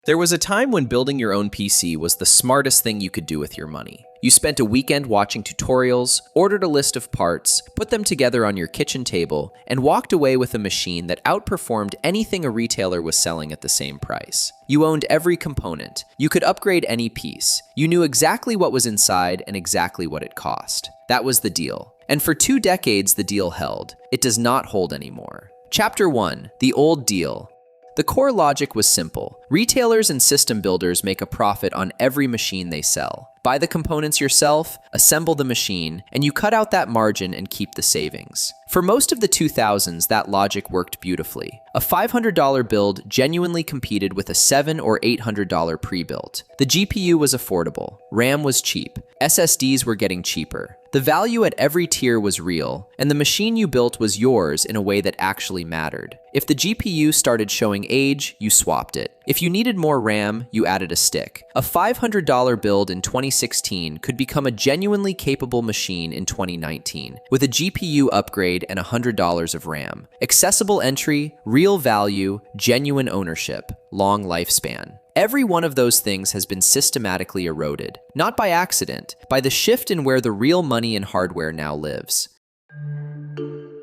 There was a time when building your own PC was the smartest thing you could do with your money. You spent a weekend watching tutorials, ordered a list of parts, put them together on your kitchen table, and walked away with a machine that outperformed anything a retailer was selling at the same price. You owned every component. You could upgrade any piece. You knew exactly what was inside and exactly what it cost. That was the deal. And for 2 decades, the deal held. It does not hold anymore. Chapter 1: The Old Deal. The core logic was simple. Retailers and system builders make a profit on every machine they sell. Buy the components yourself, assemble the machine, and you cut out that margin and keep the savings. For most of the 2000s, that logic worked beautifully. A $500 build genuinely competed with a $700 or $800 pre-built. The GPU was affordable, RAM was cheap, SSDs were getting cheaper. The value at every tier was real, and the machine you built was yours in a way that actually mattered. If the GPU started showing age, you swapped it. If you needed more RAM, you added a stick. A $500 build in 2016 could become a genuinely capable machine in 2019, with a GPU upgrade and $100 of RAM. Accessible entry, real value, genuine ownership, long lifespan. Every one of those things has been systematically eroded, not by accident, by the shift in where the real money in hardware now lives.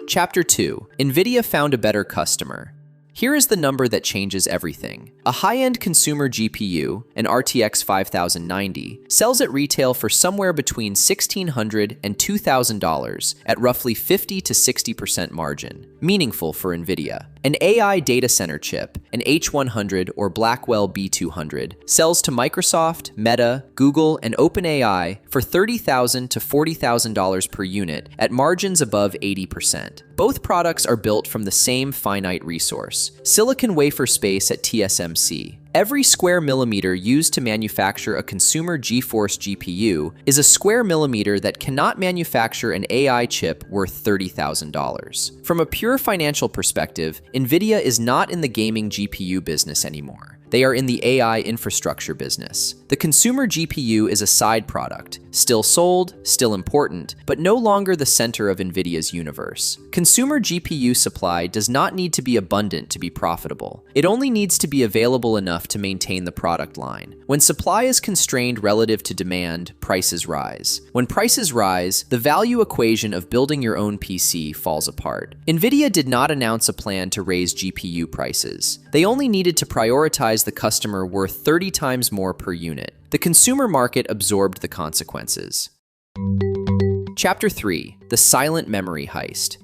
Chapter 2: Nvidia found a better customer. Here is the number that changes everything. A high-end consumer GPU, an RTX 5090, sells at retail for somewhere between $1,600 and $2,000 at roughly 50 to 60% margin, meaningful for Nvidia. An AI data center chip, an H100 or Blackwell B200, sells to Microsoft, Meta, Google, and OpenAI for $30,000 to $40,000 per unit at margins above 80%. Both products are built from the same finite resource, silicon wafer space at TSMC. Every square millimeter used to manufacture a consumer GeForce GPU is a square millimeter that cannot manufacture an AI chip worth $30,000. From a pure financial perspective, Nvidia is not in the gaming GPU business anymore. They are in the AI infrastructure business. The consumer GPU is a side product, still sold, still important, but no longer the center of Nvidia's universe. Consumer GPU supply does not need to be abundant to be profitable. It only needs to be available enough to maintain the product line. When supply is constrained relative to demand, prices rise. When prices rise, the value equation of building your own PC falls apart. Nvidia did not announce a plan to raise GPU prices. They only needed to prioritize the customer worth 30 times more per unit. The consumer market absorbed the consequences. Chapter 3: The Silent Memory Heist.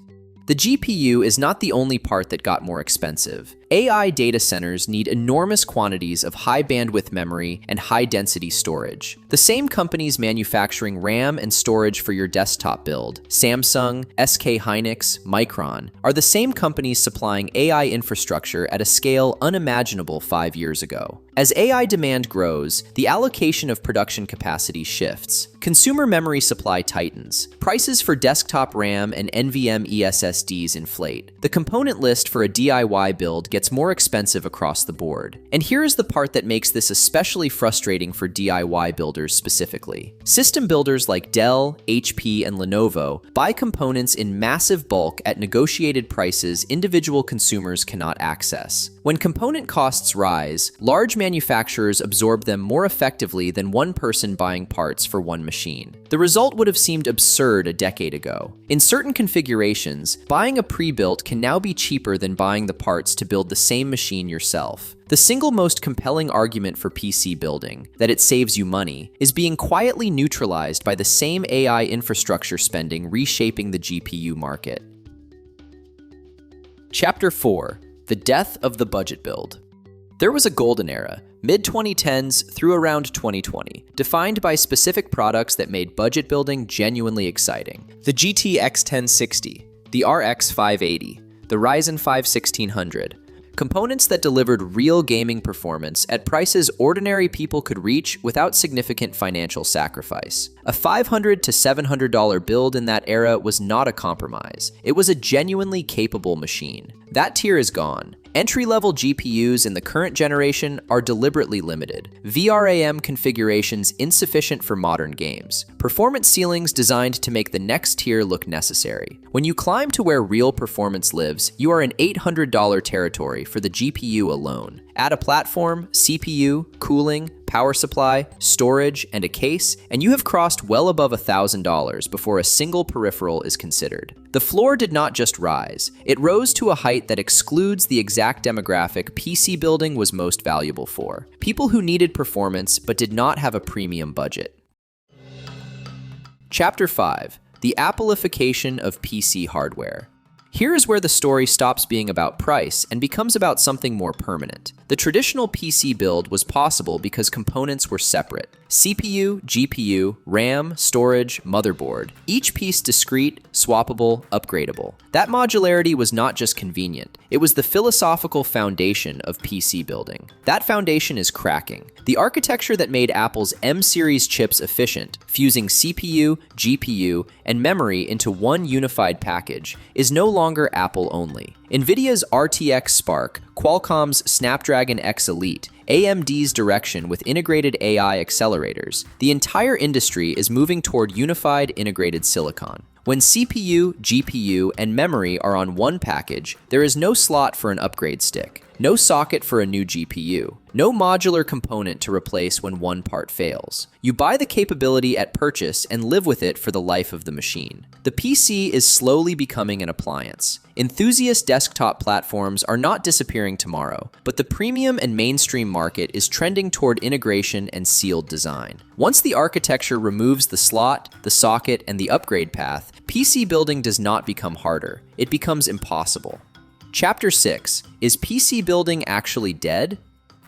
The GPU is not the only part that got more expensive. AI data centers need enormous quantities of high-bandwidth memory and high-density storage. The same companies manufacturing RAM and storage for your desktop build, Samsung, SK Hynix, Micron, are the same companies supplying AI infrastructure at a scale unimaginable 5 years ago. As AI demand grows, the allocation of production capacity shifts. Consumer memory supply tightens. Prices for desktop RAM and NVMe SSDs inflate. The component list for a DIY build gets more expensive across the board. And here is the part that makes this especially frustrating for DIY builders specifically. System builders like Dell, HP, and Lenovo buy components in massive bulk at negotiated prices individual consumers cannot access. When component costs rise, large manufacturers absorb them more effectively than one person buying parts for one machine. The result would have seemed absurd a decade ago. In certain configurations, buying a pre-built can now be cheaper than buying the parts to build the same machine yourself. The single most compelling argument for PC building, that it saves you money, is being quietly neutralized by the same AI infrastructure spending reshaping the GPU market. Chapter 4: The Death of the Budget Build. There was a golden era, mid-2010s through around 2020, defined by specific products that made budget building genuinely exciting. The GTX 1060, the RX 580, the Ryzen 5 1600. Components that delivered real gaming performance at prices ordinary people could reach without significant financial sacrifice. A $500 to $700 build in that era was not a compromise. It was a genuinely capable machine. That tier is gone. Entry-level GPUs in the current generation are deliberately limited. VRAM configurations insufficient for modern games. Performance ceilings designed to make the next tier look necessary. When you climb to where real performance lives, you are in $800 territory for the GPU alone. Add a platform, CPU, cooling, power supply, storage, and a case, and you have crossed well above $1,000 before a single peripheral is considered. The floor did not just rise, it rose to a height that excludes the exact demographic PC building was most valuable for. People who needed performance but did not have a premium budget. Chapter 5. The Apple-ification of PC hardware. Here is where the story stops being about price and becomes about something more permanent. The traditional PC build was possible because components were separate. CPU, GPU, RAM, storage, motherboard. Each piece discrete, swappable, upgradable. That modularity was not just convenient. It was the philosophical foundation of PC building. That foundation is cracking. The architecture that made Apple's M-series chips efficient, fusing CPU, GPU, and memory into one unified package, is no longer Apple only. Nvidia's RTX Spark, Qualcomm's Snapdragon X Elite, AMD's direction with integrated AI accelerators, the entire industry is moving toward unified integrated silicon. When CPU, GPU, and memory are on one package, there is no slot for an upgrade stick, no socket for a new GPU, no modular component to replace when one part fails. You buy the capability at purchase and live with it for the life of the machine. The PC is slowly becoming an appliance. Enthusiast desktop platforms are not disappearing tomorrow, but the premium and mainstream market is trending toward integration and sealed design. Once the architecture removes the slot, the socket, and the upgrade path, PC building does not become harder. It becomes impossible. Chapter 6. Is PC building actually dead?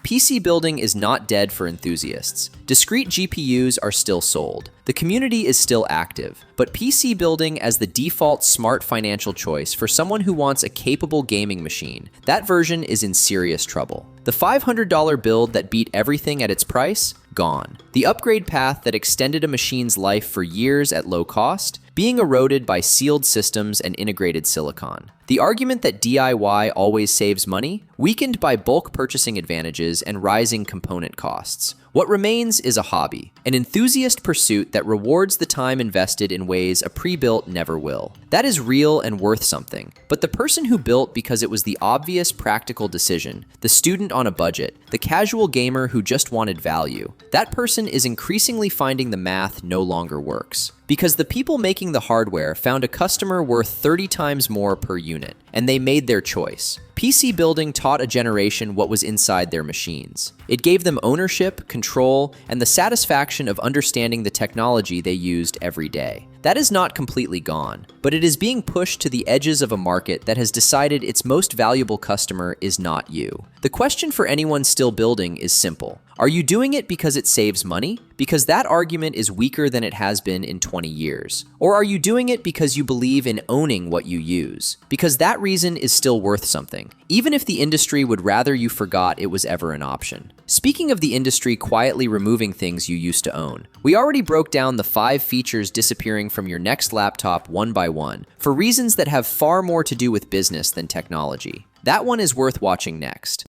PC building is not dead for enthusiasts. Discrete GPUs are still sold. The community is still active, but PC building as the default smart financial choice for someone who wants a capable gaming machine, that version is in serious trouble. The $500 build that beat everything at its price? Gone. The upgrade path that extended a machine's life for years at low cost? Being eroded by sealed systems and integrated silicon. The argument that DIY always saves money? Weakened by bulk purchasing advantages and rising component costs. What remains is a hobby, an enthusiast pursuit that rewards the time invested in ways a pre-built never will. That is real and worth something, but the person who built because it was the obvious practical decision, the student on a budget, the casual gamer who just wanted value, that person is increasingly finding the math no longer works. Because the people making the hardware found a customer worth 30 times more per unit, and they made their choice. PC building taught a generation what was inside their machines. It gave them ownership, control, and the satisfaction of understanding the technology they used every day. That is not completely gone, but it is being pushed to the edges of a market that has decided its most valuable customer is not you. The question for anyone still building is simple. Are you doing it because it saves money? Because that argument is weaker than it has been in 20 years. Or are you doing it because you believe in owning what you use? Because that reason is still worth something, even if the industry would rather you forgot it was ever an option. Speaking of the industry quietly removing things you used to own, we already broke down the 5 features disappearing from your next laptop one by one, for reasons that have far more to do with business than technology. That one is worth watching next.